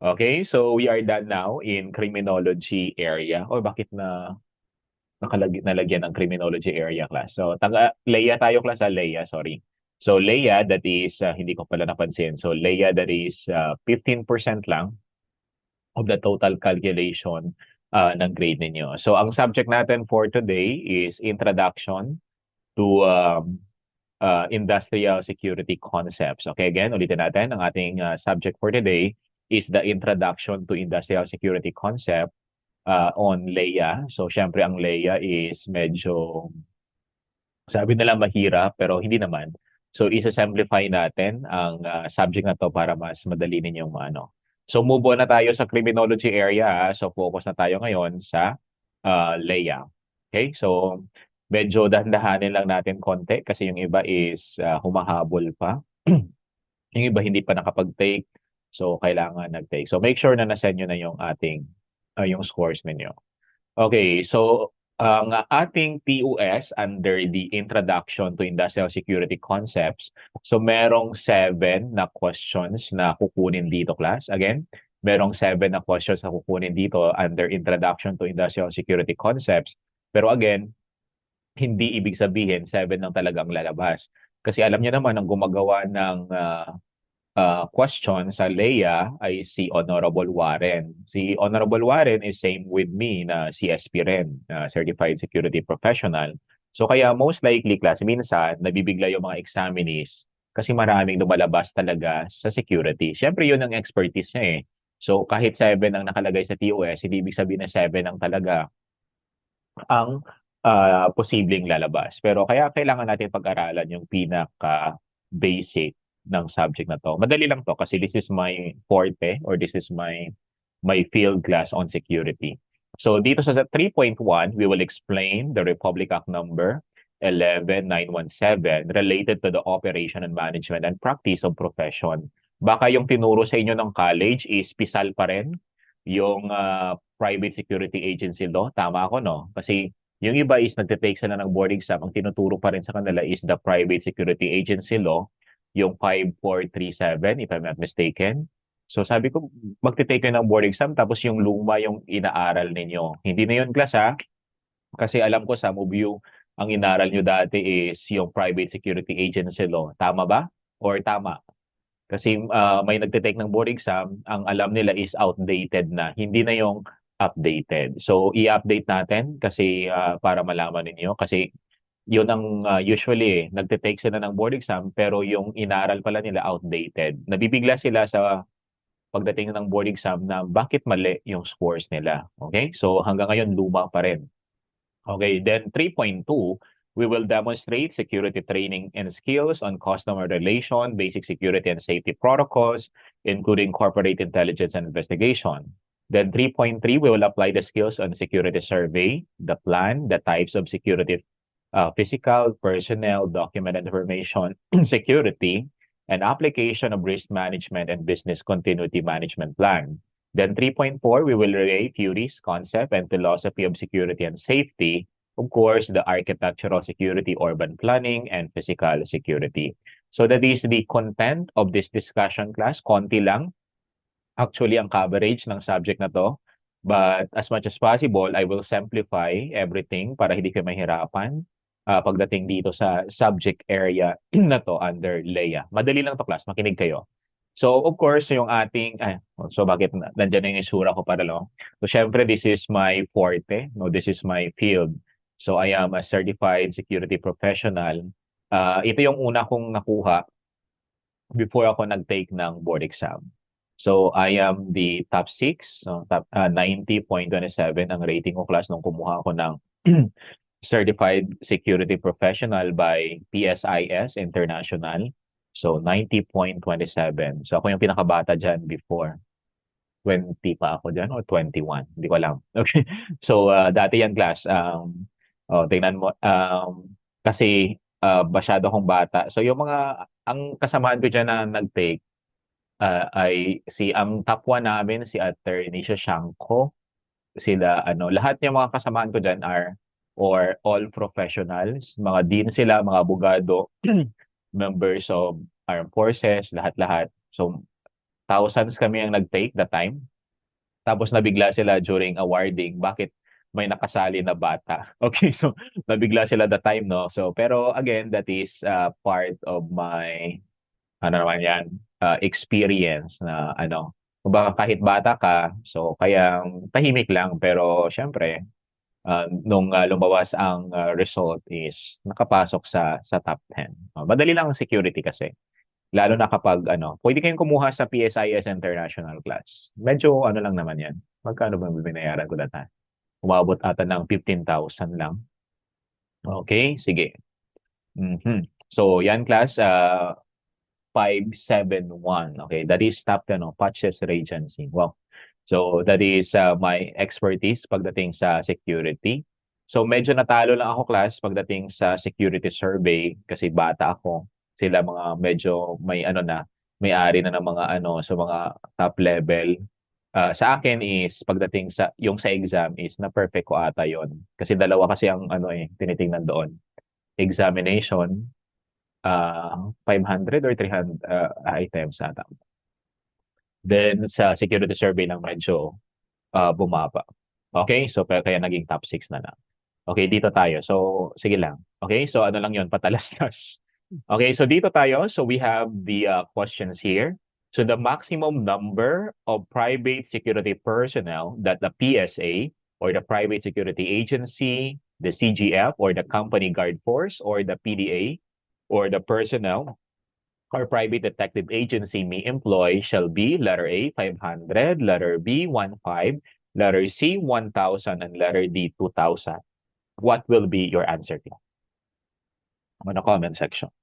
Okay, so we are done now in criminology area. O bakit na nalagyan ng criminology area class? So, Leia tayo class, Leia, sorry. So, Leia, that is, hindi ko pala napansin. So, Leia, that is 15% lang of the total calculation ng grade ninyo. So, ang subject natin for today is Introduction to Industrial Security Concepts. Okay, again, ulitin natin. Ang ating subject for today is the Introduction to Industrial Security Concept on Leia. So, syempre, ang Leia is medyo, sabi nila mahirap, pero hindi naman. So, isa-simplify natin ang subject na to para mas madali ninyong maano. So, move on na tayo sa criminology area. So, focus na tayo ngayon sa Leia. Okay? So, medyo dahan-dahanin lang natin konti kasi yung iba is humahabol pa. Yung iba hindi pa nakapag-take. So, kailangan nag-take. So, make sure na nasend nyo na yung ating, yung scores ninyo. Okay, so ang ating TUS under the Introduction to Industrial Security Concepts, so merong 7 na questions na kukunin dito, class. Again, merong 7 na questions na kukunin dito under Introduction to Industrial Security Concepts. Pero again, hindi ibig sabihin 7 lang talagang lalabas. Kasi alam niyo naman, ang gumagawa ng question sa Leia ay si Honorable Warren. Si Honorable Warren is same with me na CSP rin, Certified Security Professional. So kaya most likely class, minsan nabibigla yung mga examinees kasi maraming lumalabas talaga sa security. Siyempre yun ang expertise niya eh. So kahit 7 ang nakalagay sa TOS, hindi ibig sabihin na 7 ang talaga ang posibleng lalabas. Pero kaya kailangan natin pag-aralan yung pinaka-basic ng subject na to. Madali lang to kasi this is my forte or this is my field class on security. So dito sa 3.1, we will explain the Republic Act number 11917 related to the operation and management and practice of profession. Baka yung tinuro sa inyo ng college is PISAL pa rin, yung Private Security Agency Law. Tama ako, no? Kasi yung iba is nagtitake sila ng board exam, ang tinuturo pa rin sa kanila is the Private Security Agency Law, yung 5437, if I'm not mistaken. So sabi ko, magtitake kayo ng board exam, tapos yung luma yung inaaral ninyo. Hindi na yun class ha, kasi alam ko some of you, ang inaral nyo dati is yung Private Security Agency Law. Tama ba? Or tama? Kasi may nagte-take ng board exam, ang alam nila is outdated na, hindi na yung updated. So i-update natin kasi para malaman ninyo kasi yun ang usually nagte-take sila ng board exam pero yung inaral pala nila outdated. Nabibigla sila sa pagdating ng board exam na bakit mali yung scores nila. Okay? So hanggang ngayon luma pa rin. Okay, then 3.2, we will demonstrate security training and skills on customer relation, basic security and safety protocols, including corporate intelligence and investigation. Then 3.3, we will apply the skills on security survey, the plan, the types of security, physical, personnel, document and information security, and application of risk management and business continuity management plan. Then 3.4, we will relate theories, concept, and philosophy of security and safety. Of course, the architectural security, urban planning, and physical security. So that is the content of this discussion class. Konti lang actually ang coverage ng subject na to. But as much as possible, I will simplify everything para hindi kayo mahirapan pagdating dito sa subject area na to under Leia. Madali lang to class, makinig kayo. So, of course, yung ating, so bakit nandiyan na yung isura ko para lang? So, syempre, this is my forte, no? This is my field. So, I am a certified security professional. Ito yung una kong nakuha before ako nag-take ng board exam. So, I am the top 6, so top 90.27 ang rating ko class nung kumuha ako ng Certified Security Professional by PSIS International. So, 90.27. So, ako yung pinakabata dyan before. 20 pa ako dyan or 21. Hindi ko alam. Okay. So, dati yan class. Tingnan mo. Kasi masyado akong bata. So, yung mga, ang kasamaan ko dyan na nag-take, ay ang top 1 namin, si Attorney Shashanko. Sila, lahat ng mga kasamaan ko dyan are or all professionals, mga dean sila, mga abogado, members of armed forces, lahat-lahat. So, thousands kami ang nag-take the time. Tapos nabigla sila during awarding. Bakit may nakasali na bata? Okay, so nabigla sila the time, no? So, pero again, that is part of my, ano naman yan, experience na ano. Kumbaga kahit bata ka, so kaya tahimik lang. Pero syempre, nung lumabas ang result is nakapasok sa top 10. Madali lang ang security kasi. Lalo na kapag ano, pwede kayong kumuha sa PSIS International class. Medyo ano lang naman yan. Magkano ba binayaran ko data? Umabot ata ng 15,000 lang. Okay, sige. Mhm. So, yan class, 571. Okay, that is top 10 of Patches Regency. Wow. So, that is my expertise pagdating sa security. So, medyo natalo lang ako class pagdating sa security survey kasi bata ako. Sila mga medyo may ano na, may-ari na ng mga ano, sa mga top level. Sa akin is pagdating sa yung sa exam is na perfect ko ata yon. Kasi dalawa kasi ang ano tinitingnan doon. Examination, 500 or 300 items ata. Then sa security survey lang medyo bumaba. Okay? So, kaya naging top 6 na lang. Okay, dito tayo. So, sige lang. Okay, so ano lang yun, patalastas. Okay, so dito tayo. So, we have the questions here. So, the maximum number of private security personnel that the PSA or the Private Security Agency, the CGF or the Company Guard Force or the PDA or the personnel or private detective agency may employ shall be letter A, 500, letter B, 15, letter C, 1,000, and letter D, 2,000. What will be your answer? On the comment section.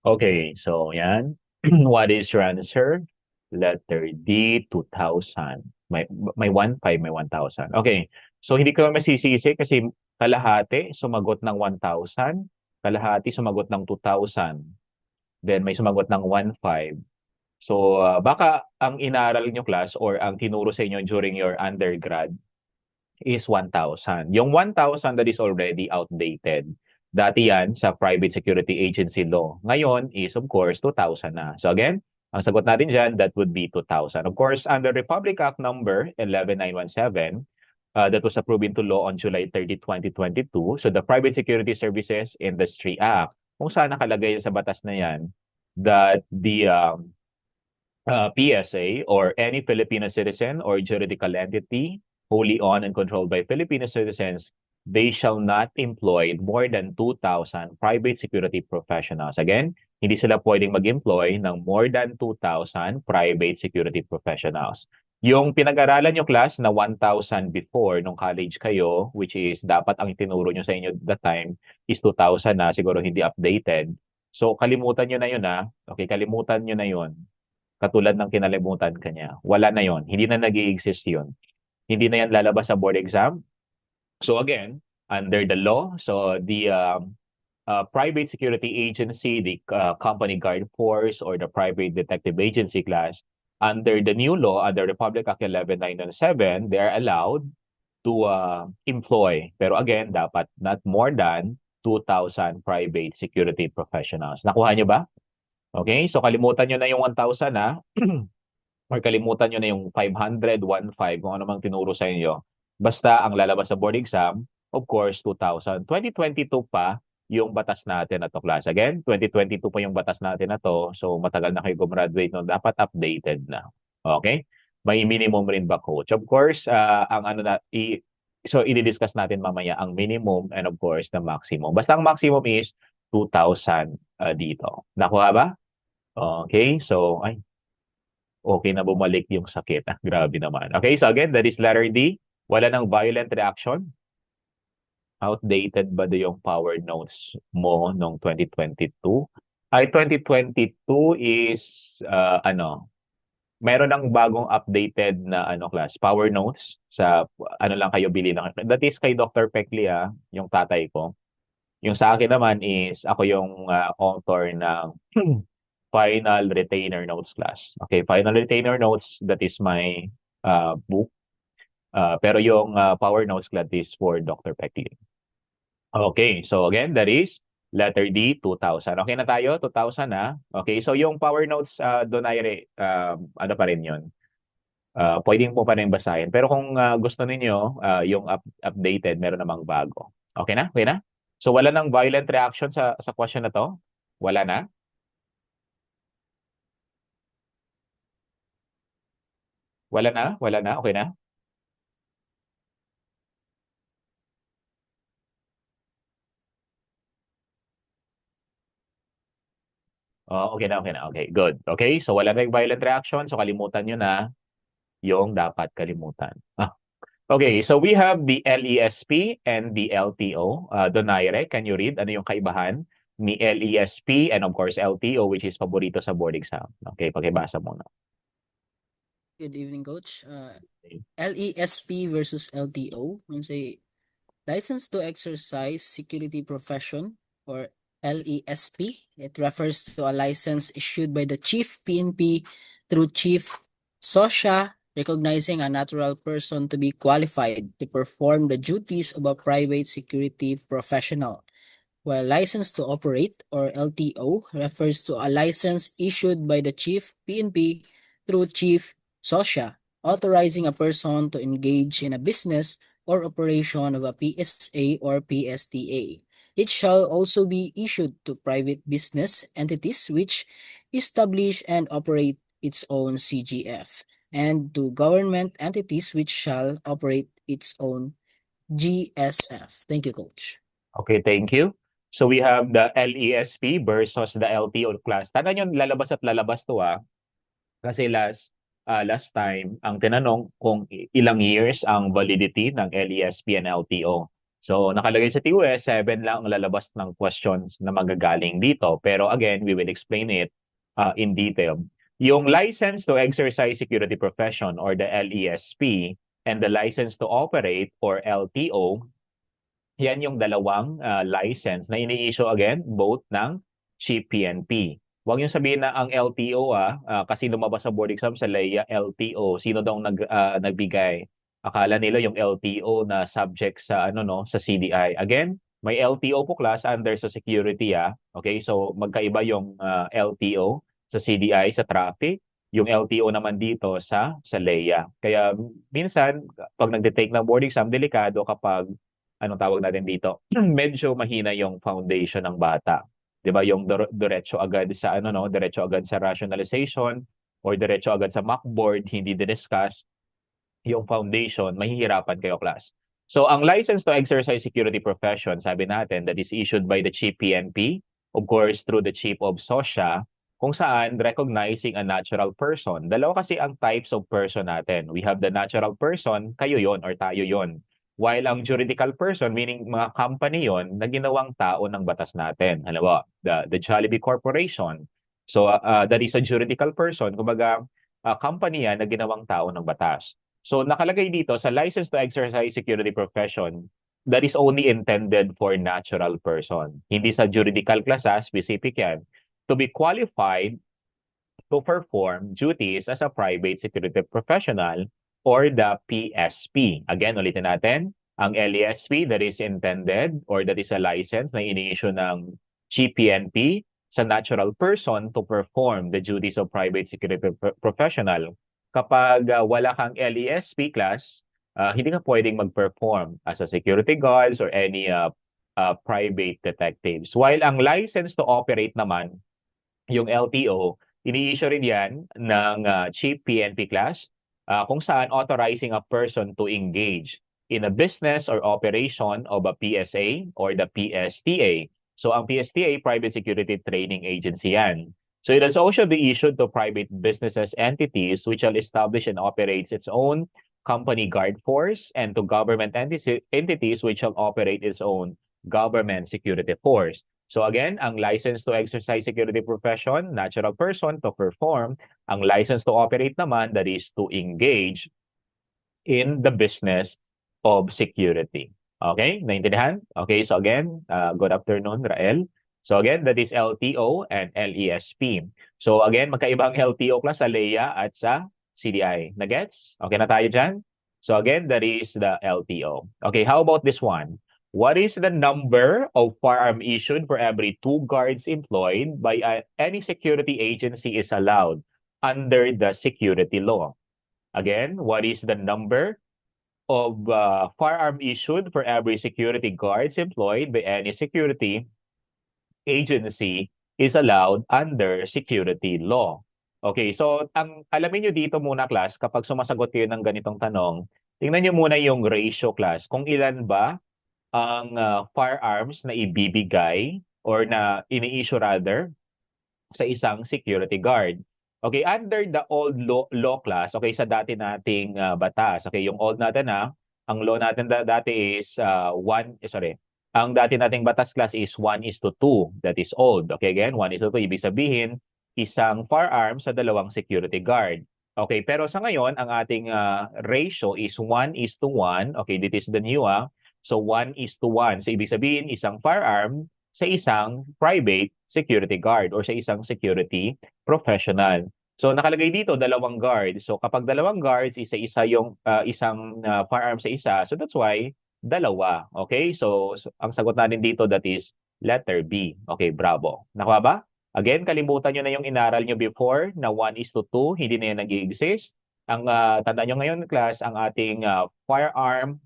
Okay, so yan. What is your answer? Letter D, 2,000. May 1,500, may 1,000. Okay, so hindi ko masisisi kasi kalahati sumagot ng 1,000, kalahati sumagot ng 2,000, then may sumagot ng 1,500. So, baka ang inaral nyo class or ang tinuro sa inyo during your undergrad is 1,000. Yung 1,000 that is already outdated. Dati yan sa Private Security Agency Law. Ngayon is of course 2,000 na. So again, ang sagot natin dyan, that would be 2,000. Of course, under Republic Act number 11917, that was approved into law on July 30, 2022. So the Private Security Services Industry Act, kung saan nakalagay sa batas na yan, that the PSA or any Filipino citizen or juridical entity wholly owned and controlled by Filipino citizens, they shall not employ more than 2,000 private security professionals. Again, hindi sila pwedeng mag-employ ng more than 2,000 private security professionals. Yung pinag-aralan nyo class na 1,000 before nung college kayo, which is dapat ang tinuro nyo sa inyo that time is 2,000 na, siguro hindi updated. So, kalimutan nyo na yun ha. Okay, kalimutan nyo na yun katulad ng kinalimutan kanya. Wala na yon. Hindi na nag-i-exist yun. Hindi na yan lalabas sa board exam. So again, under the law, so the private security agency, the company guard force, or the private detective agency class, under the new law, under Republic Act 11997, they are allowed to employ. Pero again, dapat not more than 2,000 private security professionals. Nakuha niyo ba? Okay, so kalimutan nyo na yung 1,000 ha. Or kalimutan nyo na yung 500, 1,500, kung ano mang tinuro sa inyo. Basta ang lalabas sa board exam, of course, 2,000. 2022 pa yung batas natin na to class. Again, 2022 pa yung batas natin na to. So matagal na kayo gumraduate no, dapat updated na. Okay? May minimum rin ba coach? Of course, ang ano na so i-discuss natin mamaya ang minimum and of course the maximum. Basta ang maximum is 2,000 dito. Nakuha ba? Okay, so ay okay na bumalik yung sakit. Grabe naman. Okay, so again, that is letter D. Wala nang violent reaction. Outdated ba yung power notes mo noong 2022? Ay, 2022 is, meron ng bagong updated na class, power notes sa ano lang kayo bili ng. That is kay Dr. Pecli, yung tatay ko. Yung sa akin naman is ako yung author ng Final Retainer Notes class. Okay, Final Retainer Notes, that is my book. Pero yung Power Notes class is for Dr. Pecli. Okay, so again, that is letter D, 2,000. Okay na tayo? 2,000 na. Okay, so yung Power Notes, Donaire, ano pa rin yun? Pwedeng po pa rin basahin. Pero kung gusto ninyo, yung updated, meron namang bago. Okay na? Okay na? So wala nang violent reaction sa question na to? Wala na? Wala na? Wala na? Okay na? Okay na, okay na. Okay, good. Okay, so wala na yung violent reaction. So kalimutan nyo na yung dapat kalimutan. Okay, so we have the LESP and the LTO. Donaire, can you read ano yung kaibahan ni LESP and of course LTO, which is paborito sa board exam? Okay, pakibasa muna. Good evening, Coach. LESP versus LTO means a license to exercise security profession, or LESP. It refers to a license issued by the Chief PNP through Chief SOSHA, recognizing a natural person to be qualified to perform the duties of a private security professional. While license to operate, or LTO, refers to a license issued by the Chief PNP through Chief SOSHA, authorizing a person to engage in a business or operation of a PSA or PSTA. It shall also be issued to private business entities which establish and operate its own CGF, and to government entities which shall operate its own GSF. Thank you, Coach. Okay, thank you. So we have the LESP versus the LTO class. Tandaan yun, lalabas at lalabas to Kasi last time, ang tinanong kung ilang years ang validity ng LESP and LTO. So nakalagay sa TOS, 7 lang ang lalabas ng questions na magagaling dito. Pero again, we will explain it in detail. Yung license to exercise security profession or the LESP and the license to operate or LTO, yan yung dalawang license na ini-issue again, both ng Chief PNP. Huwag niyo sabihin na ang LTO kasi lumabas sa board exam sa LEA LTO. Sino daw nagbigay? Akala nila yung LTO na subject sa sa CDI. Again, may LTO po class under sa security Okay? So magkaiba yung LTO sa CDI sa traffic, yung LTO naman dito sa LEA. Kaya minsan pag nagte-take ng board exam, delikado kapag anong tawag natin dito, medyo mahina yung foundation ng bata. 'Di ba? Yung diretso agad sa diretso agad sa rationalization or diretso agad sa mock board, hindi discuss yung foundation, mahihirapan kayo class. So ang license to exercise security profession, sabi natin, that is issued by the Chief PNP, of course through the Chief of SOSHA, kung saan recognizing a natural person. Dalawa kasi ang types of person natin. We have the natural person, kayo yon or tayo yon. While ang juridical person, meaning mga company yon na ginawang tao ng batas natin. Halimbawa, the Jollibee Corporation. So that is a juridical person. Kumbaga, company yan na ginawang tao ng batas. So nakalagay dito sa license to exercise security profession, that is only intended for natural person. Hindi sa juridical class, specific yan. To be qualified to perform duties as a private security professional or the PSP. Again, ulitin natin, ang LESP that is intended or that is a license na ini-issue ng GPNP sa natural person to perform the duties of private security professional. Kapag wala kang LESP class, hindi ka pwedeng mag-perform as a security guards or any private detectives. While ang license to operate naman, yung LTO, ini-issue rin yan ng Chief PNP class kung saan authorizing a person to engage in a business or operation of a PSA or the PSTA. So ang PSTA, Private Security Training Agency yan. So it has also be issued to private businesses entities which shall establish and operates its own company guard force and to government entities which shall operate its own government security force. So again, ang license to exercise security profession, natural person to perform. Ang license to operate naman, that is to engage in the business of security. Okay? Naintindihan? Okay, so again, good afternoon, Rael. So again, that is LTO and LESP. So again, magkaibang LTO class sa LEA at sa CDI. Nagets? Okay na tayo dyan? So again, that is the LTO. Okay, how about this one? What is the number of firearm issued for every 2 guards employed by any security agency is allowed under the security law? Again, what is the number of firearm issued for every security guards employed by any security agency is allowed under security law? Okay, so ang alamin nyo dito muna, class, kapag sumasagot kayo ng ganitong tanong, tingnan nyo muna yung ratio, class, kung ilan ba ang firearms na ibibigay or na ini-issue rather sa isang security guard. Okay, under the old law class, okay, sa dati nating batas, okay, yung old natin ang law natin dati is ang dati nating batas class is 1:2. That is old. Okay, again, 1:2, ibig sabihin, isang firearm sa dalawang security guard. Okay, pero sa ngayon, ang ating ratio is 1:1. Okay, this is the new So 1:1. So ibig sabihin, isang firearm sa isang private security guard or sa isang security professional. So nakalagay dito dalawang guard. So kapag dalawang guards, isa-isa yung isang firearm sa isa. So that's why dalawa. Okay? So ang sagot natin dito, that is letter B. Okay, bravo. Nakuha ba? Again, kalimutan nyo na yung inaral nyo before na 1:2. Hindi na yan nag-i-exist. Ang tandaan nyo ngayon, class, ang ating firearm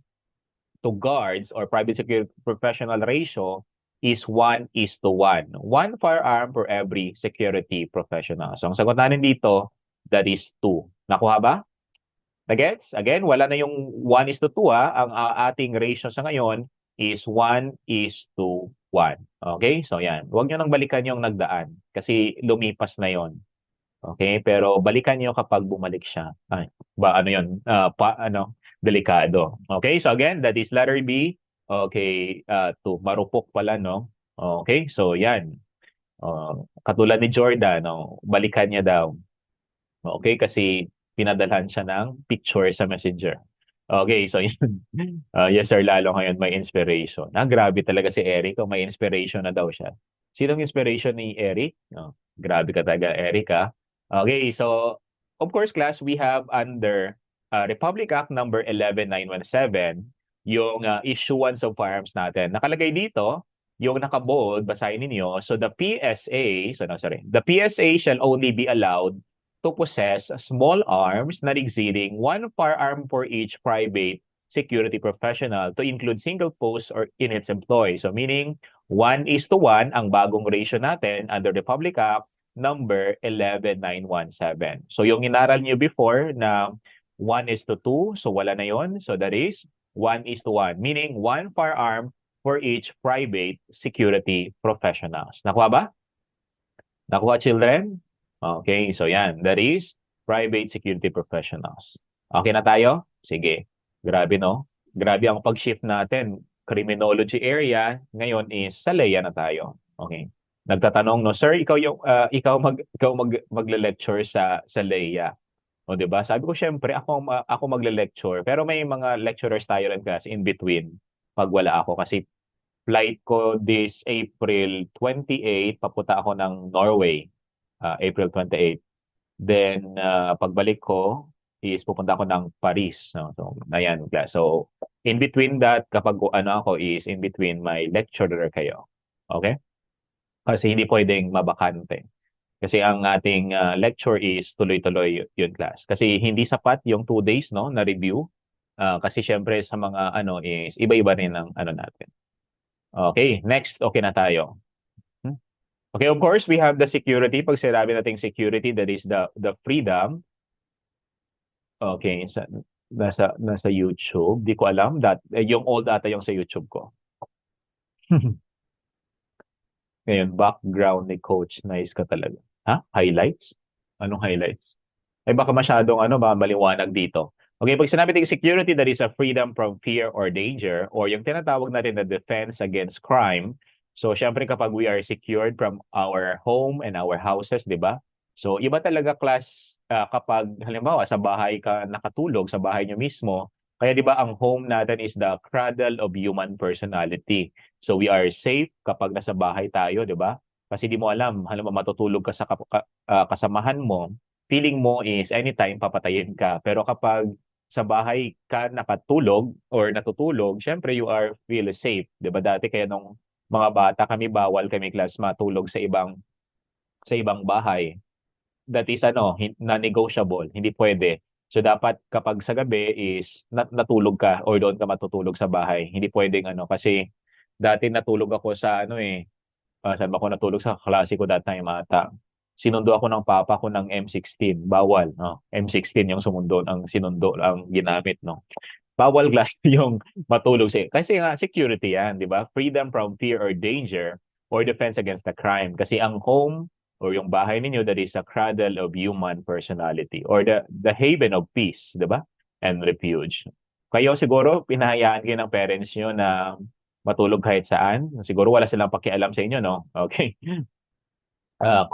to guards or private security professional ratio is 1:1. One firearm for every security professional. So ang sagot natin dito, that is 2. Nakuha ba? Nagets? Again, wala na yung 1:2 Ang ating ratio sa ngayon is 1:1. Okay? So yan. Huwag nyo nang balikan yung nagdaan kasi lumipas na yon. Okay? Pero balikan nyo kapag bumalik siya. Ay, ano yun? Delikado. Okay? So again, that is letter B. Okay, to marupok pala, no? Okay, so yan. Katulad ni Jordan, no? Balikan niya daw. Okay, kasi pinadalhan siya ng picture sa messenger. Okay, so yun. Yes sir, lalo ngayon may inspiration. Grabe talaga si Eric. May inspiration na daw siya. Sinong inspiration ni Eric? Grabe ka talaga, Eric, ha? Okay, so of course, class, we have under Republic Act number 11917 yung issuance of firearms natin. Nakalagay dito, yung nakabold, basahin ninyo. So the PSA, the PSA shall only be allowed to possess small arms not exceeding 1 firearm for each private security professional to include single posts or in its employee. So meaning 1:1 ang bagong ratio natin under the Republic Act number 11917. So yung inaral niyo before na 1:2, so wala na yon. So that is 1:1, meaning 1 firearm for each private security professionals. Nakuha ba? Nakuha, children? Okay, so yan. That is private security professionals. Okay na tayo? Sige. Grabe, no? Grabe ang pag-shift natin. Criminology area, ngayon is sa LEA na tayo. Okay. Nagtatanong, no, sir, ikaw magle-lecture sa LEA. O, di ba? Sabi ko, syempre, ako magle-lecture. Pero may mga lecturers tayo rin kasi in between pag wala ako. Kasi flight ko this April 28, papunta ako ng Norway. April 28. Then, pagbalik ko, is pupunta ako ng Paris. No? So, ayan, class. So, in between that, kapag ako is in between my lecturer kayo. Okay? Kasi hindi pwedeng mabakante. Kasi ang ating lecture is tuloy-tuloy yun, class. Kasi hindi sapat yung 2 days, no, na review. Kasi syempre sa mga is iba-iba rin ang natin. Okay, next, okay na tayo. Okay, of course, we have the security. Pag sinabi nating security, that is the freedom. Okay, nasa YouTube. Di ko alam. Yung old data yung sa YouTube ko. Ngayon, background ni Coach. Nice ka talaga. Ha? Highlights? Anong highlights? Ay baka masyadong maliwanag dito. Okay, pag sinabi natin security, that is a freedom from fear or danger, or yung tinatawag natin na defense against crime. So, syempre kapag we are secured from our home and our houses, di ba? So, iba talaga class kapag halimbawa sa bahay ka nakatulog, sa bahay nyo mismo. Kaya di ba ang home natin is the cradle of human personality. So, we are safe kapag nasa bahay tayo, di ba? Kasi di mo alam, halimbawa matutulog ka sa kasamahan mo, feeling mo is anytime papatayin ka. Pero kapag sa bahay ka nakatulog or natutulog, syempre you are feel safe. 'Di ba dati kaya nung mga bata kami bawal kami class matulog sa ibang bahay. That is ano, non-negotiable, hindi pwede. So dapat kapag sa gabi is natulog ka or doon ka matutulog sa bahay. Hindi pwedeng ano kasi dati natulog ako sa ano saan ba ako natulog sa klase ko that time ata. Sinundo ako ng papa ko ng M16. Bawal, no? M16 yung sumundo, ang sinundo, ang ginamit, no? Bawal glass yung matulog sa kasi nga security yan, di ba? Freedom from fear or danger or defense against the crime. Kasi ang home or yung bahay ninyo, that is a cradle of human personality or the haven of peace, di ba? And refuge. Kayo siguro, pinahayaan kayo ng parents nyo na matulog kahit saan. Siguro wala silang pakialam sa inyo, no? Okay.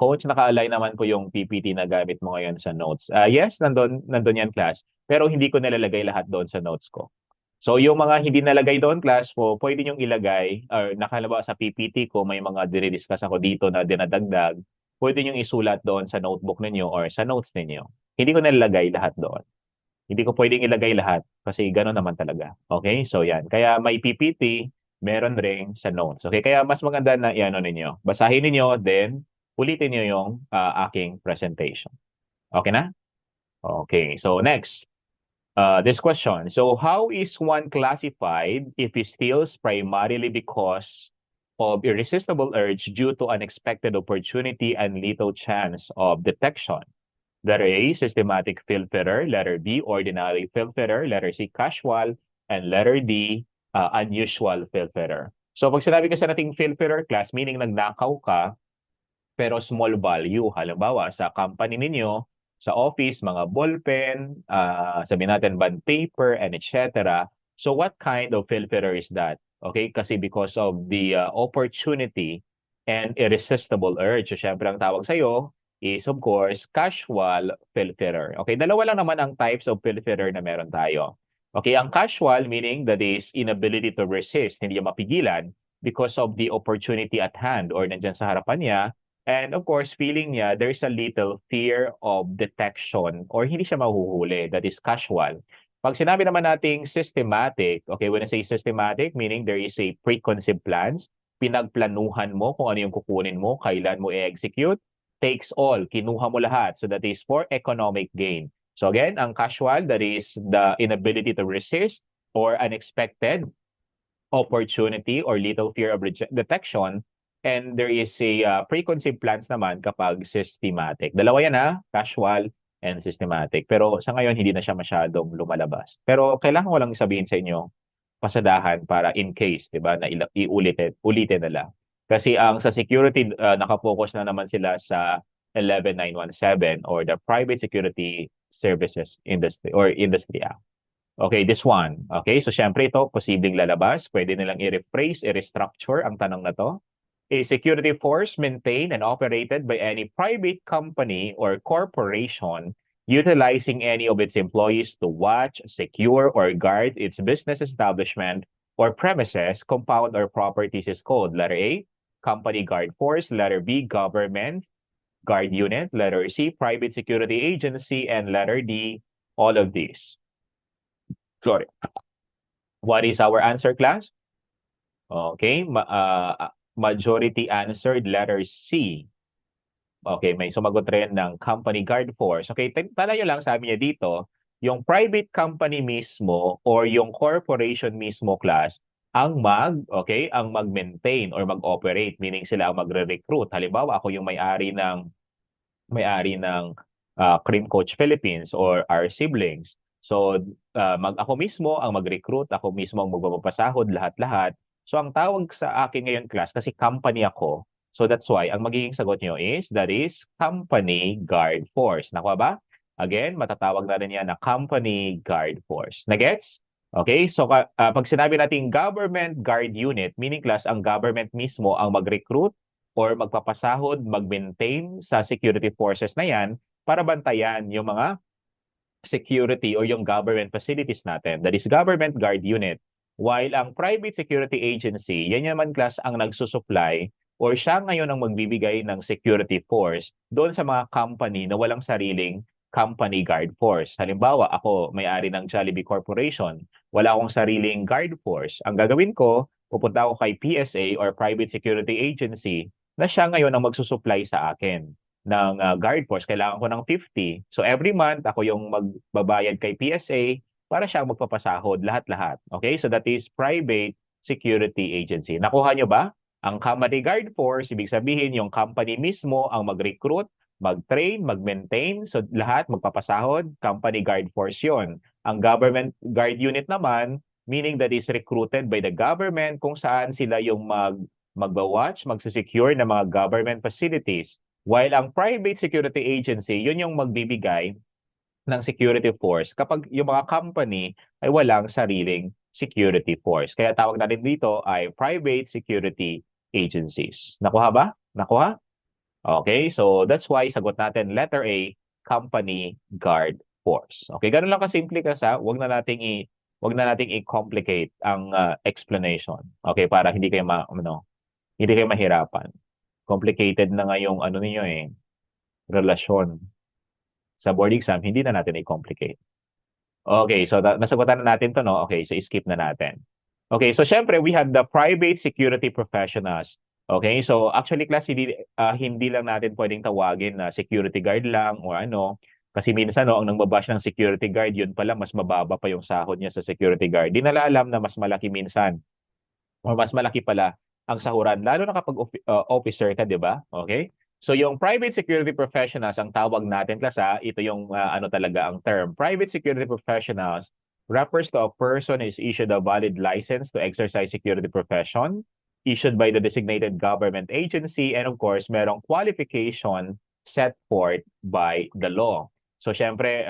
Coach, naka-align naman po yung PPT na gamit mo ngayon sa notes. Yes, nandun yan, class. Pero hindi ko nilalagay lahat doon sa notes ko. So, yung mga hindi nalagay doon, class po, pwede niyong ilagay, or nakalaba sa PPT ko, may mga dinidiscuss ako dito na dinadagdag, pwede niyong isulat doon sa notebook ninyo or sa notes ninyo. Hindi ko nilalagay lahat doon. Hindi ko pwedeng ilagay lahat kasi gano'n naman talaga. Okay? So, yan. Kaya may PPT, meron ring sa notes. Okay? Kaya mas maganda na iano ninyo. Basahin ninyo, then ulitin niyo yung aking presentation. Okay na? Okay. So, next. This question. So, how is one classified if he steals primarily because of irresistible urge due to unexpected opportunity and little chance of detection? Letter A, systematic filterer. Letter B, ordinary filterer. Letter C, casual. And letter D, unusual filterer. So pag sinabi kasi nating filterer class, meaning nagnakaw ka, pero small value. Halimbawa, sa company ninyo, sa office, mga ballpen, sabihin natin bond paper, and etc. So what kind of filterer is that? Okay, kasi because of the opportunity and irresistible urge. So syempre ang tawag sa'yo is of course casual filterer. Okay, dalawa lang naman ang types of filterer na meron tayo. Okay, ang casual meaning that is inability to resist, hindi niya mapigilan because of the opportunity at hand or nandyan sa harapan niya. And of course, feeling niya there's a little fear of detection or hindi siya mahuhuli. That is casual. Pag sinabi naman nating systematic, okay, when I say systematic, meaning there is a preconceived plans, pinagplanuhan mo kung ano yung kukunin mo, kailan mo i-execute, takes all, kinuha mo lahat. So that is for economic gain. So again, ang casual, that is the inability to resist or unexpected opportunity or little fear of detection. And there is a preconceived plans naman kapag systematic. Dalawa yan casual and systematic. Pero sa ngayon, hindi na siya masyadong lumalabas. Pero kailangan ko lang sabihin sa inyo, pasadahan para in case, di ba, na ulitin na lang. Kasi ang sa security, nakapokus na naman sila sa 11917 or the Private Security Services Industry or Industry Act. Okay, this one. Okay, so syempre ito, posibleng lalabas. Pwede nilang i-rephrase, i-restructure ang tanong na to. A security force maintained and operated by any private company or corporation utilizing any of its employees to watch, secure, or guard its business establishment or premises, compound, or properties is called letter A, company guard force, letter B, government guard unit, letter C, private security agency, and letter D, all of these. Sorry. What is our answer, class? Okay, majority answered letter C. Okay, may sumagot rin ng company guard force. Okay, tanayo lang, sabi niya dito, yung private company mismo or yung corporation mismo, class, ang ang mag-maintain or mag-operate, meaning sila ang magre-recruit. Halimbawa, ako yung may-ari ng Cream Coach Philippines or our siblings. So, ako mismo ang mag-recruit, ako mismo ang magpapasahod, lahat-lahat. So, ang tawag sa akin ngayon, class, kasi company ako. So, that's why, ang magiging sagot nyo is, that is company guard force. Nakuha ba? Again, matatawag natin yan na company guard force. Nagets? Okay, so pag sinabi natin government guard unit, meaning class, ang government mismo ang mag-recruit or magpapasahod, mag-maintain sa security forces na yan para bantayan yung mga security o yung government facilities natin. That is government guard unit. While ang private security agency, yan naman class ang nagsusupply or siya ngayon ang magbibigay ng security force doon sa mga company na walang sariling company guard force. Halimbawa, ako may-ari ng Jollibee Corporation. Wala akong sariling guard force. Ang gagawin ko, pupunta ako kay PSA or Private Security Agency na siya ngayon ang magsusupply sa akin ng guard force. Kailangan ko ng 50. So every month, ako yung magbabayad kay PSA para siya ang magpapasahod, lahat-lahat. Okay? So that is private security agency. Nakuha nyo ba? Ang company guard force, ibig sabihin yung company mismo ang mag-recruit, mag-train, mag-maintain. So lahat magpapasahod, company guard force yon. Ang government guard unit naman, meaning that is recruited by the government kung saan sila yung magwa-watch, magsisecure ng mga government facilities. While ang private security agency, yun yung magbibigay ng security force kapag yung mga company ay walang sariling security force. Kaya tawag natin dito ay private security agencies. Nakuha ba? Nakuha? Okay, so that's why sagot natin letter A, company guard force. Okay, ganun lang kasimple ka sa, wag na nating i-complicate ang explanation. Okay, para hindi kayo mahirapan. Complicated na nga yung ano niyo relasyon sa board exam, hindi na natin i-complicate. Okay, so nasagutan na natin to, no? Okay, so skip na natin. Okay, so syempre, we have the private security professionals. Okay, so actually class, hindi lang natin pwedeng tawagin na security guard lang o ano. Kasi minsan, no, ang nangbabash ng security guard, yun pala, mas mababa pa yung sahod niya sa security guard. Di nila alam na mas malaki minsan or mas malaki pala ang sahuran, lalo na kapag officer ka, di ba? Okay? So yung private security professionals, ang tawag natin klasa, ito yung ano talaga ang term. Private security professionals refers to a person is issued a valid license to exercise security profession, issued by the designated government agency, and of course, merong qualification set forth by the law. So syempre,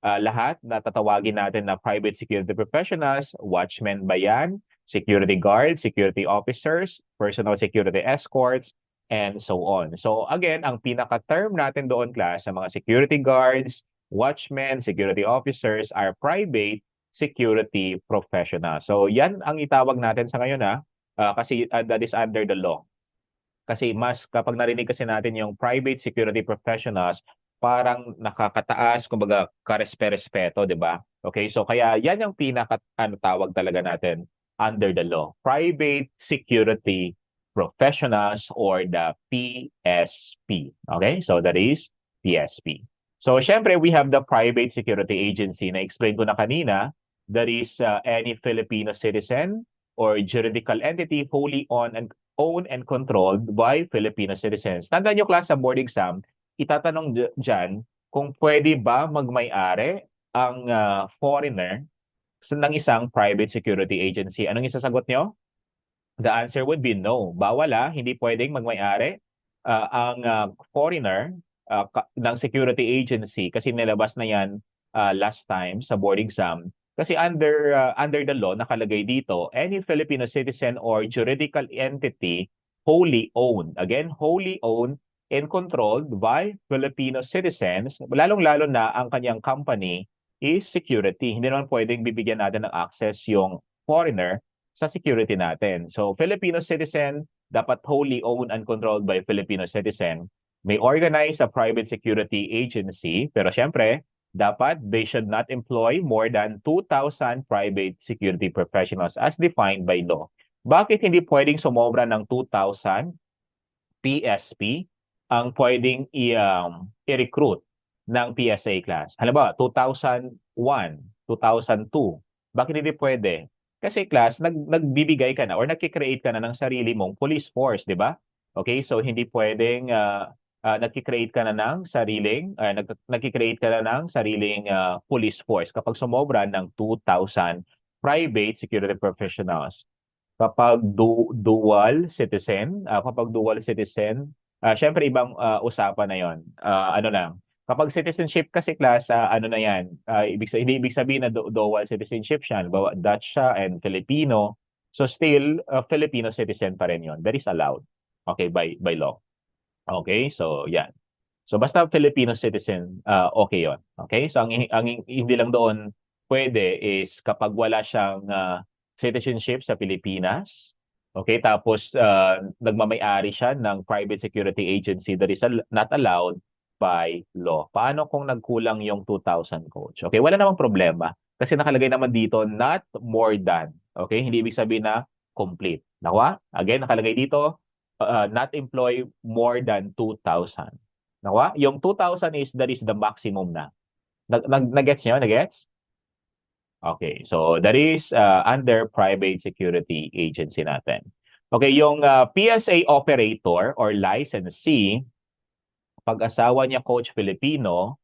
lahat na tatawagin natin na private security professionals, watchmen ba yan? Security guards, security officers, personal security escorts, and so on. So again, ang pinaka-term natin doon class sa mga security guards, watchmen, security officers are private security professionals. So yan ang itawag natin sa ngayon kasi that is under the law. Kasi mas kapag narinig kasi natin yung private security professionals, parang nakakataas, kumbaga karespe-respeto, di ba? Okay, so kaya yan yung tawag talaga natin under the law. Private security professionals or the PSP. Okay, so that is PSP. So syempre, we have the private security agency na explain ko na kanina. That is any Filipino citizen or juridical entity wholly owned and controlled by Filipino citizens. Tandaan nyo class sa board exam, itatanong dyan kung pwede ba magmay-ari ang foreigner ng isang private security agency. Anong isasagot nyo? The answer would be no. Bawal hindi pwedeng magmay-ari ang foreigner ng security agency kasi nilabas na yan last time sa board exam. Kasi under the law, nakalagay dito, any Filipino citizen or juridical entity wholly owned. Again, wholly owned and controlled by Filipino citizens, lalong-lalo na ang kanyang company is security. Hindi naman pwedeng bibigyan natin ng access yung foreigner sa security natin. So, Filipino citizen, dapat wholly owned and controlled by Filipino citizen. May organize a private security agency, pero syempre, dapat they should not employ more than 2,000 private security professionals as defined by law. Bakit hindi pwedeng sumobra ng 2,000 PSP ang pwedeng i-recruit ng PSA class? Halimbawa, 2001, 2002. Bakit hindi pwede? Kasi class, nagbibigay ka na or nagki-create ka na ng sarili mong police force, di ba? Okay, so hindi pwedeng nagki-create ka na ng sariling police force kapag sumobra ng 2,000 private security professionals. Kapag dual citizen, syempre ibang usapan na 'yon. Ano lang, Kapag citizenship kasi class, ano na yan, hindi ibig sabihin na dual citizenship siya. Halimbawa, Dutch siya and Filipino. So still, Filipino citizen pa rin yun. That is allowed. Okay, by law. Okay, so yan. So basta Filipino citizen, okay yon. Okay? So ang hindi lang doon pwede is kapag wala siyang citizenship sa Pilipinas, okay? Tapos nagmamay-ari siya ng private security agency that is not allowed by law. Paano kung nagkulang yung 2,000 coach? Okay, wala namang problema kasi nakalagay naman dito not more than. Okay? Hindi ibig sabihin na complete. Nakuha? Again, nakalagay dito not employ more than 2,000. Nakuha? Yung 2,000 that is the maximum na. Nag-gets nyo? Nag-gets? Okay, so that is under private security agency natin. Okay, yung PSA operator or licensee, pag asawa niya coach Filipino,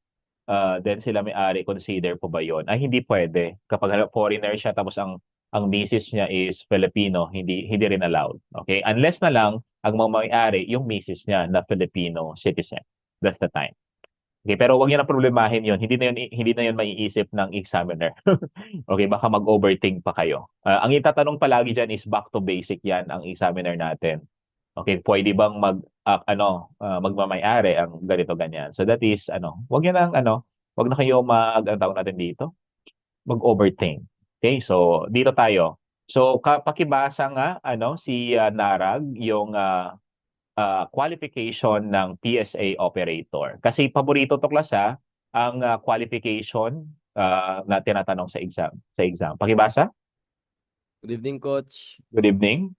then sila may-ari, consider po ba yon? Ay, hindi pwede. Kapag foreigner siya tapos ang misis niya is Filipino, hindi rin allowed. Okay? Unless na lang ang may-ari yung misis niya na Filipino citizen. That's the time. Okay, pero wag niyo na problemahin 'yon. Hindi na 'yon maiisip ng examiner. Okay, baka mag-overthink pa kayo. Ang itatanong palagi diyan is back to basic 'yan ang examiner natin. Okay, pwede bang magmamay-ari ang ganito ganyan. So that is wag niyo nang wag na kayo ang tawag natin dito, mag-overthink. Okay, so dito tayo. So pakibasa nga si Narag yung qualification ng PSA operator. Kasi paborito to class ang qualification na tinatanong sa exam. Pakibasa? Good evening, Coach. Good evening.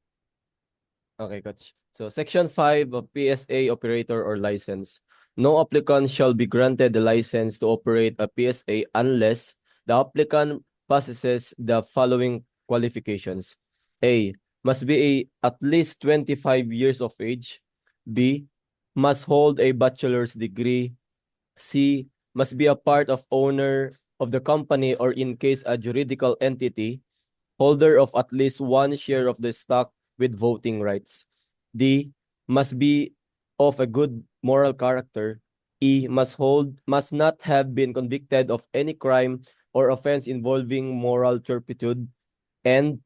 Okay, Coach. So, Section 5 of PSA operator or license. No applicant shall be granted the license to operate a PSA unless the applicant possesses the following qualifications. A. Must be at least 25 years of age. B. Must hold a bachelor's degree. C. Must be a part of owner of the company or in case a juridical entity, holder of at least one share of the stock with voting rights. D. Must be of a good moral character. E. Must not have been convicted of any crime or offense involving moral turpitude. And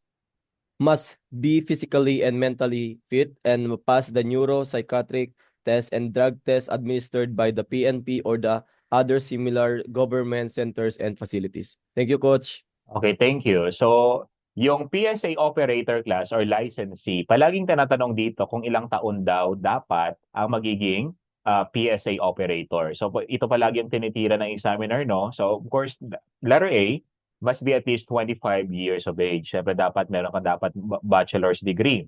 must be physically and mentally fit and pass the neuropsychiatric test and drug test administered by the PNP or the other similar government centers and facilities. Thank you, Coach. Okay, thank you. So, yung PSA operator class or licensee, palaging tinatanong dito kung ilang taon daw dapat ang magiging PSA operator. So, ito palagi ang tinitira ng examiner, no? So, of course, letter A, must be at least 25 years of age. Siyempre, meron ka dapat bachelor's degree.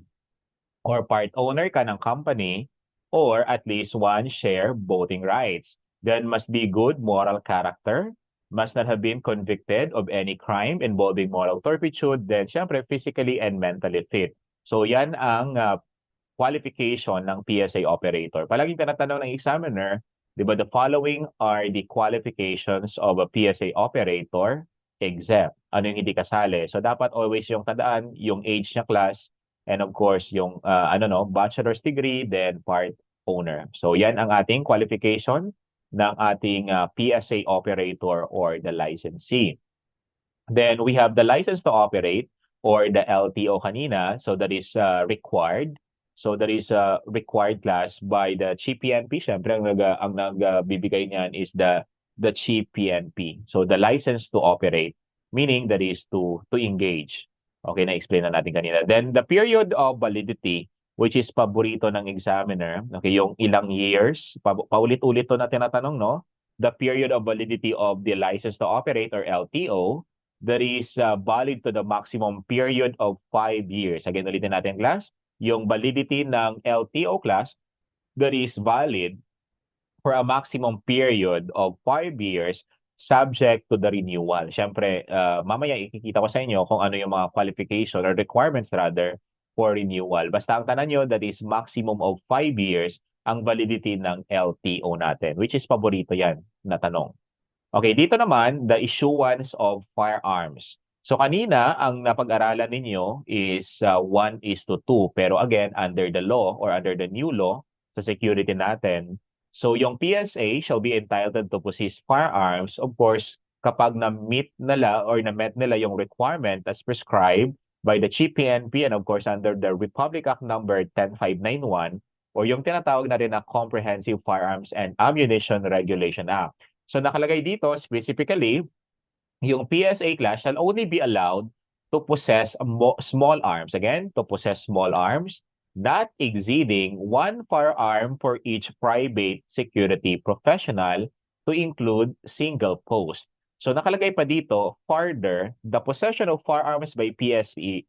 Or part owner ka ng company or at least one share voting rights. Then must be good moral character, must not have been convicted of any crime involving moral turpitude, then syempre physically and mentally fit. So yan ang qualification ng PSA operator. Palaging tinatanong ng examiner, di ba, the following are the qualifications of a PSA operator except ano yung hindi kasali. So dapat always yung tandaan, yung age niya class, and of course yung bachelor's degree, then part owner. So yan ang ating qualification ng ating PSA operator or the licensee. Then we have the license to operate or the LTO kanina. So that is required. So that is required class by the Chief PNP. Siyempre, ang nagbibigay niyan is the Chief PNP. So the license to operate, meaning that is to engage. Okay, na-explain na natin kanina. Then the period of validity, which is paborito ng examiner, okay, yung ilang years, paulit-ulit to na tinatanong, no? The period of validity of the license to operate or LTO, that is valid to the maximum period of 5 years. Again, ulitin natin class. Yung validity ng LTO class, that is valid for a maximum period of 5 years subject to the renewal. Siyempre, mamaya ikikita ko sa inyo kung ano yung mga qualification or requirements rather for renewal. Basta ang tanan nyo, that is maximum of 5 years ang validity ng LTO natin, which is paborito yan na tanong. Okay, dito naman, the issuance of firearms. So kanina, ang napag-aralan ninyo is 1:2. Pero again, under the law or under the new law sa security natin, So yung PSA shall be entitled to possess firearms, of course, kapag na-meet nila or na-met nila yung requirement as prescribed by the Chief PNP and of course under the Republic Act number 10591 or yung tinatawag na rin na Comprehensive Firearms and Ammunition Regulation Act. So nakalagay dito specifically, yung PSA class shall only be allowed to possess small arms. Again, to possess small arms not exceeding one firearm for each private security professional to include single post. So nakalagay pa dito, further, the possession of firearms by PSP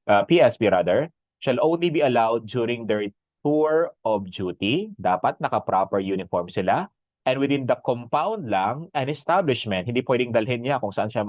rather, shall only be allowed during their tour of duty. Dapat naka-proper uniform sila. And within the compound lang, an establishment, hindi pwedeng dalhin niya kung saan siya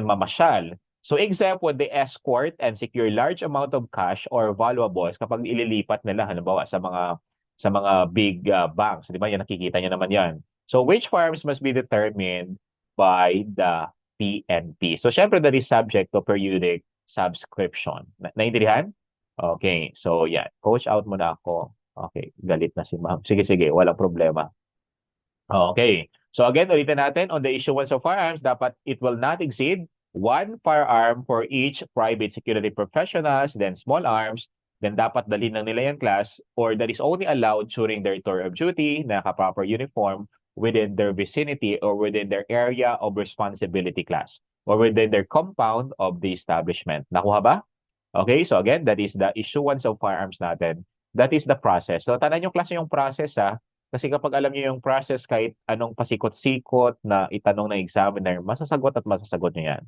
mamasyal. So except when they escort and secure large amount of cash or valuables kapag ililipat nila halimbawa sa mga big banks, 'di ba? Yan nakikita niyo naman 'yan. So which firearms must be determined by the PNP. So syempre that is subject to periodic subscription. Naintindihan? Okay. So yan, coach out muna ako. Okay, galit na si ma'am. Sige, walang problema. Okay. So again, ulitin natin on the issuance of firearms, dapat it will not exceed one firearm for each private security professionals, then small arms, then dapat dalhin lang nila yung class, or that is only allowed during their tour of duty, naka-proper uniform, within their vicinity or within their area of responsibility class, or within their compound of the establishment. Nakuha ba? Okay, so again, that is the issuance of firearms natin. That is the process. So tandaan yung klase yung process kasi kapag alam niyo yung process, kahit anong pasikot-sikot na itanong ng examiner, masasagot niyo yan.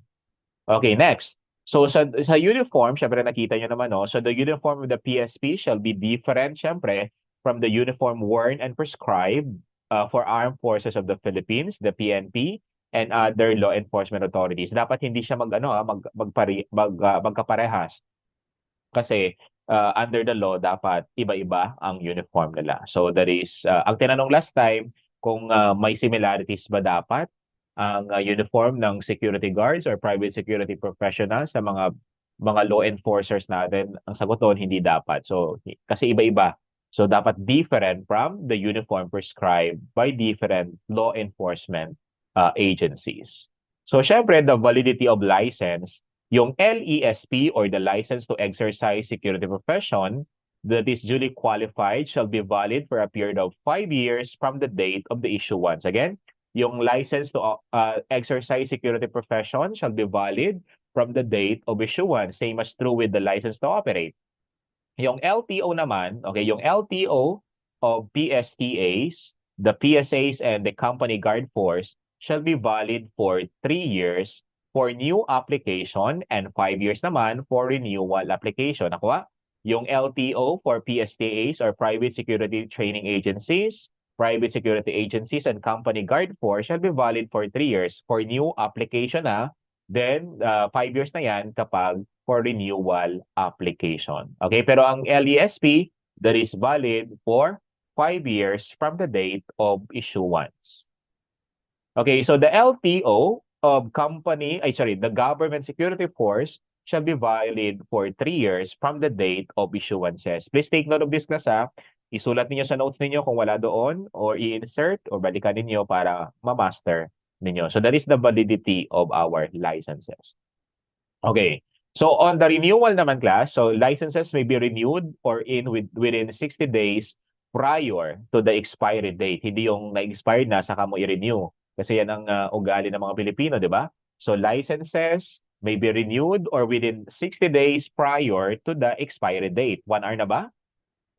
Okay, next. So sa uniform, syempre nakita niyo naman, no? So the uniform of the PSP shall be different, syempre, from the uniform worn and prescribed for Armed Forces of the Philippines, the PNP, and other law enforcement authorities. Dapat hindi siya magkaparehas. Kasi under the law, dapat iba-iba ang uniform nila. So that is, ang tinanong last time, kung may similarities ba dapat ang uniform ng security guards or private security professionals sa mga law enforcers natin, ang sagot doon, hindi dapat. So, kasi iba-iba. So, dapat different from the uniform prescribed by different law enforcement agencies. So, syempre, the validity of license, yung LESP or the license to exercise security profession that is duly qualified shall be valid for a period of 5 years from the date of the issuance. Again, yung license to exercise security profession shall be valid from the date of issuance. Same as true with the license to operate. Yung LTO naman, okay, yung LTO of PSTAs, the PSAs and the company guard force shall be valid for 3 years for new application and 5 years naman for renewal application. Nakuha? Yung LTO for PSTAs or private security training agencies, private security agencies and company guard force shall be valid for 3 years for new application then 5 years na yan kapag for renewal application. Okay, pero ang LESP that is valid for 5 years from the date of issuance. Okay, so the LTO of the government security force shall be valid for 3 years from the date of issuances. Please take note of this class Isulat niyo sa notes ninyo kung wala doon or i-insert or balikan ninyo para ma-master ninyo. So that is the validity of our licenses. Okay. So on the renewal naman class, so licenses may be renewed or within 60 days prior to the expiry date. Hindi yung na-expired na saka mo i-renew. Kasi yan ang ugali ng mga Pilipino, di ba? So licenses may be renewed or within 60 days prior to the expiry date. 1 hour na ba?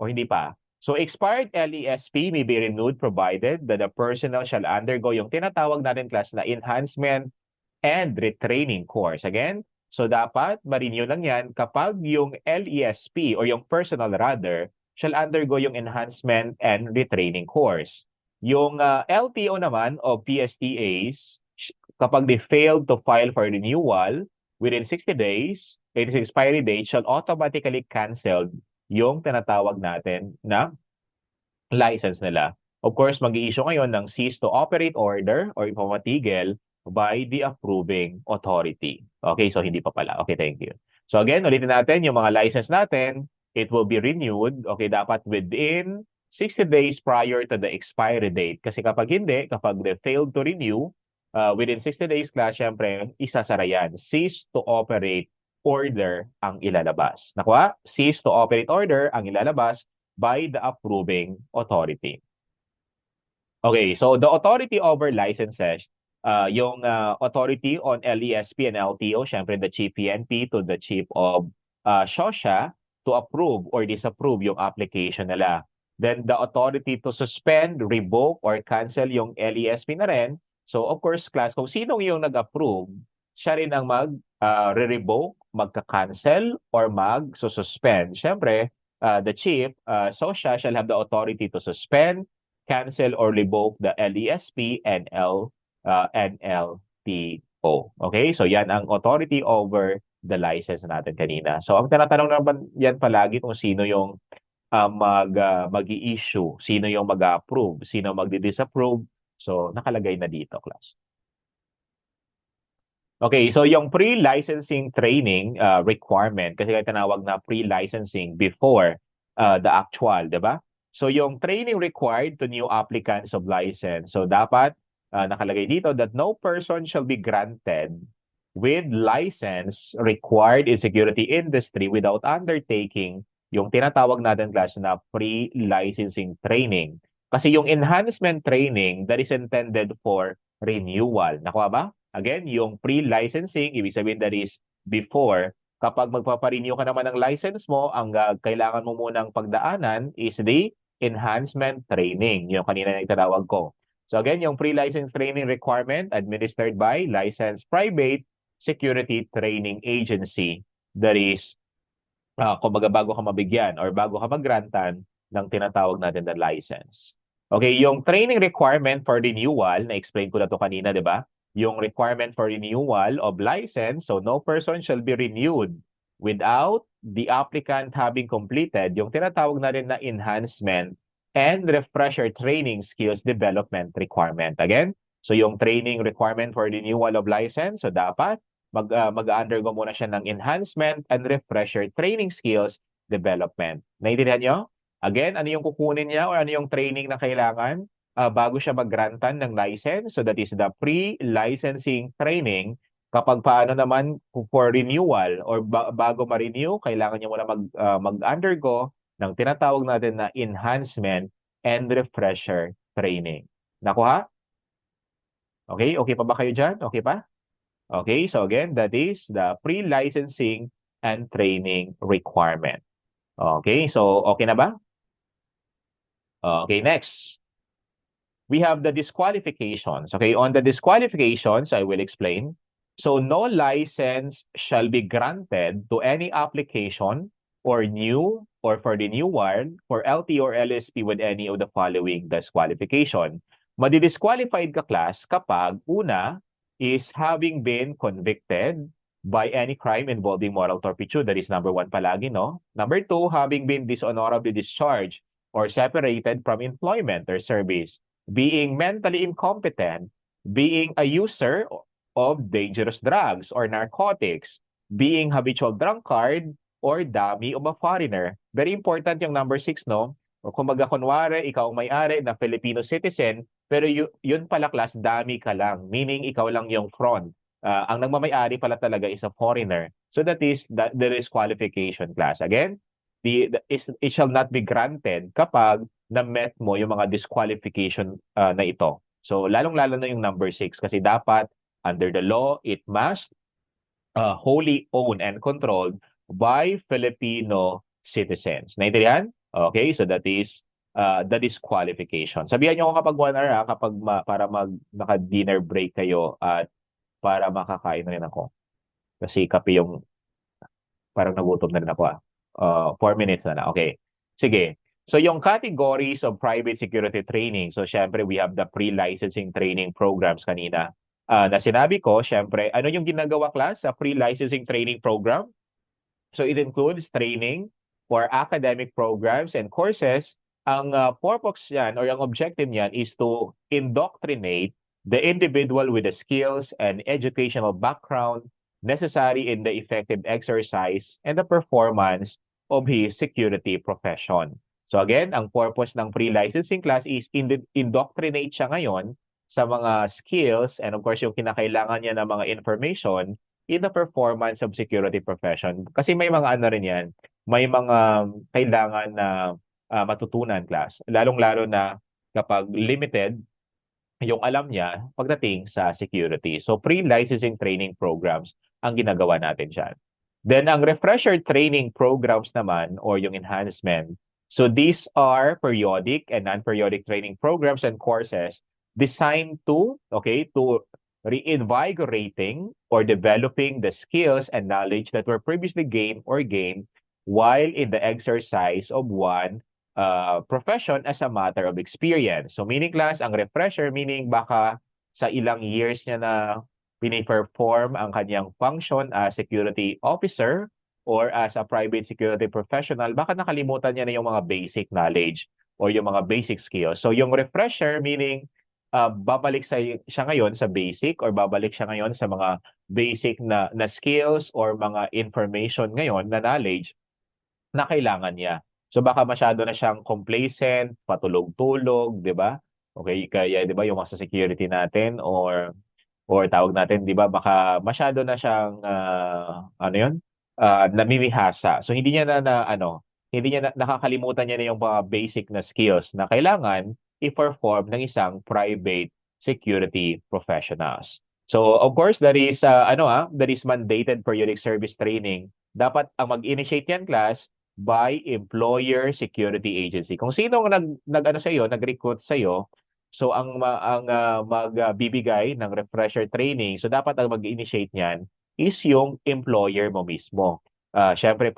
O hindi pa? So expired LESP may be renewed provided that the personnel shall undergo yung tinatawag natin class na enhancement and retraining course. Again, so dapat ma-renew lang yan kapag yung LESP or yung personnel rather shall undergo yung enhancement and retraining course. Yung LTO naman o PSTAs, kapag they failed to file for renewal within 60 days, its expiry date shall automatically canceled yung tinatawag natin na license nila. Of course, mag-i-issue ngayon ng cease to operate order or ipamatigil by the approving authority. Okay, so hindi pa pala. Okay, thank you. So again, ulitin natin yung mga license natin, it will be renewed, okay, dapat within 60 days prior to the expiry date. Kasi kapag hindi, kapag they failed to renew, within 60 days class, syempre, isasara yan. Cease to operate order ang ilalabas. Nakuha? Cease to operate order ang ilalabas by the approving authority. Okay, so the authority over licenses, yung authority on LESP and LTO, syempre the Chief PNP to the Chief of SOSHA to approve or disapprove yung application nila. Then the authority to suspend, revoke, or cancel yung LESP na rin. So of course, class, kung sino yung nag-approve, siya rin ang mag-revoke, magka-cancel, or mag-suspend. Syempre, the Chief, SOSHA shall have the authority to suspend, cancel or revoke the LESP and LTO. Okay? So yan ang authority over the license natin kanina. So ang tinatanong naman yan palagi kung sino yung mag-i-issue, sino yung mag-approve, sino magdi-disapprove. So nakalagay na dito, class. Okay, so yung pre-licensing training requirement, kasi kaya tinawag na pre-licensing before the actual, di ba? So yung training required to new applicants of license. So dapat nakalagay dito that no person shall be granted with license required in security industry without undertaking yung tinatawag natin class na pre-licensing training. Kasi yung enhancement training that is intended for renewal. Nakuha ba? Again, yung pre-licensing, ibig sabihin that is before. Kapag magpaparenew ka naman ng license mo, ang kailangan mo munang pagdaanan is the enhancement training. Yung kanina na itatawag ko. So again, yung pre-license training requirement administered by licensed private security training agency that is, kumbaga bago ka mabigyan or bago ka maggrantan ng tinatawag natin na license. Okay, yung training requirement for renewal, na-explain ko na to kanina, di ba? Yung requirement for renewal of license, so no person shall be renewed without the applicant having completed yung tinatawag na rin na enhancement and refresher training skills development requirement. Again, so yung training requirement for renewal of license, so dapat mag-undergo muna siya ng enhancement and refresher training skills development. Naintindihan nyo? Again, ano yung kukunin niya o ano yung training na kailangan bago siya mag-grantan ng license? So that is the pre-licensing training. Kapag paano naman for renewal or bago ma-renew, kailangan niya muna mag-undergo ng tinatawag natin na enhancement and refresher training. Nakuha? Okay? Okay pa ba kayo dyan? Okay pa? Okay, so again, that is the pre-licensing and training requirement. Okay, so okay na ba? Okay, next. We have the disqualifications. Okay, on the disqualifications, I will explain. So no license shall be granted to any application or new or for the new one for LT or LSP with any of the following disqualification. Madi-disqualified ka class kapag una, is having been convicted by any crime involving moral turpitude. That is number 1 palagi, no? Number 2, having been dishonorably discharged or separated from employment or service. Being mentally incompetent. Being a user of dangerous drugs or narcotics. Being habitual drunkard or dummy of a foreigner. Very important yung number 6, no? O kumbaga kunwari, ikaw ang may-ari na Filipino citizen, pero yun pala class, dummy ka lang. Meaning, ikaw lang yung front. Ang nagmamay-ari pala talaga is a foreigner. So that is the disqualification class. Again, it shall not be granted kapag na-met mo yung mga disqualification na ito. So lalong-lalo na yung number 6 kasi dapat under the law, it must wholly owned and controlled by Filipino citizens. Naintindihan? Okay, so that is the disqualification. Sabihan nyo ako kapag 1 hour kapag para naka-dinner break kayo at para makakain na rin ako. Kasi kape yung parang nagutom na rin ako 4 minutes na. Okay. Sige. So yung categories of private security training. So syempre we have the pre-licensing training programs kanina. Na sinabi ko, syempre, ano yung ginagawa class sa pre-licensing training program? So it includes training for academic programs and courses. Ang purpose yan or ang objective niyan is to indoctrinate the individual with the skills and educational background necessary in the effective exercise and the performance of his security profession. So again, ang purpose ng pre-licensing class is indoctrinate siya ngayon sa mga skills and of course yung kinakailangan niya ng mga information in the performance of security profession. Kasi may mga ano rin yan, may mga kailangan na matutunan class. Lalong-lalo na kapag limited yung alam niya pagdating sa security. So pre-licensing training programs ang ginagawa natin dyan. Then ang refresher training programs naman or yung enhancement. So these are periodic and non-periodic training programs and courses designed to, okay, to reinvigorating or developing the skills and knowledge that were previously gained while in the exercise of one profession as a matter of experience. So meaning class, ang refresher, meaning baka sa ilang years niya na piniperform ang kanyang function as security officer or as a private security professional, baka nakalimutan niya na yung mga basic knowledge or yung mga basic skills. So yung refresher, meaning babalik siya ngayon sa basic or babalik siya ngayon sa mga basic na skills or mga information ngayon na knowledge na kailangan niya. So baka masyado na siyang complacent, patulog-tulog, 'di ba? Okay, kaya 'di ba yung mga sa security natin or tawag natin, 'di ba, baka masyado na siyang ano 'yun? Namimihasa. So hindi niya hindi niya nakakalimutan niya na yung mga basic na skills na kailangan i-perform ng isang private security professionals. So of course that is mandated periodic service training. Dapat ang mag-initiate yan class by employer security agency. Kung sino ang nag-ano sa iyo, nag-recruit sa iyo, so magbibigay ng refresher training, so dapat ang mag-initiate niyan is yung employer mo mismo. Syempre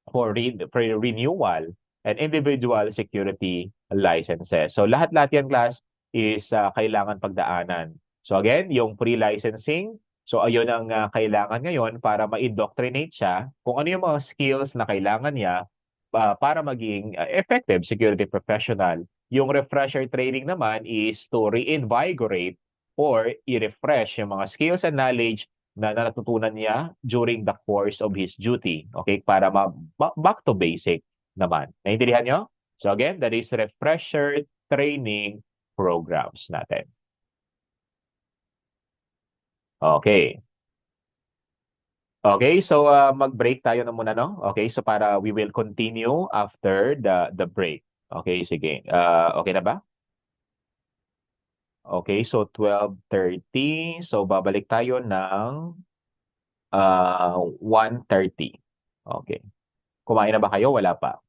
for renewal and individual security licenses. So lahat-lahat yan class is kailangan pagdaanan. So again, yung pre-licensing, so ayun ang kailangan ngayon para ma-indoctrinate siya kung ano yung mga skills na kailangan niya para maging effective security professional. Yung refresher training naman is to reinvigorate or i-refresh yung mga skills and knowledge na natutunan niya during the course of his duty. Okay? Para back to basic naman. Naintindihan nyo? So again, that is refresher training programs natin. Okay. Okay, so mag-break tayo na muna, no? Okay, so para we will continue after the break. Okay, sige. Okay na ba? Okay, so 12:30. So babalik tayo ng 1:30. Okay. Kumain na ba kayo? Wala pa.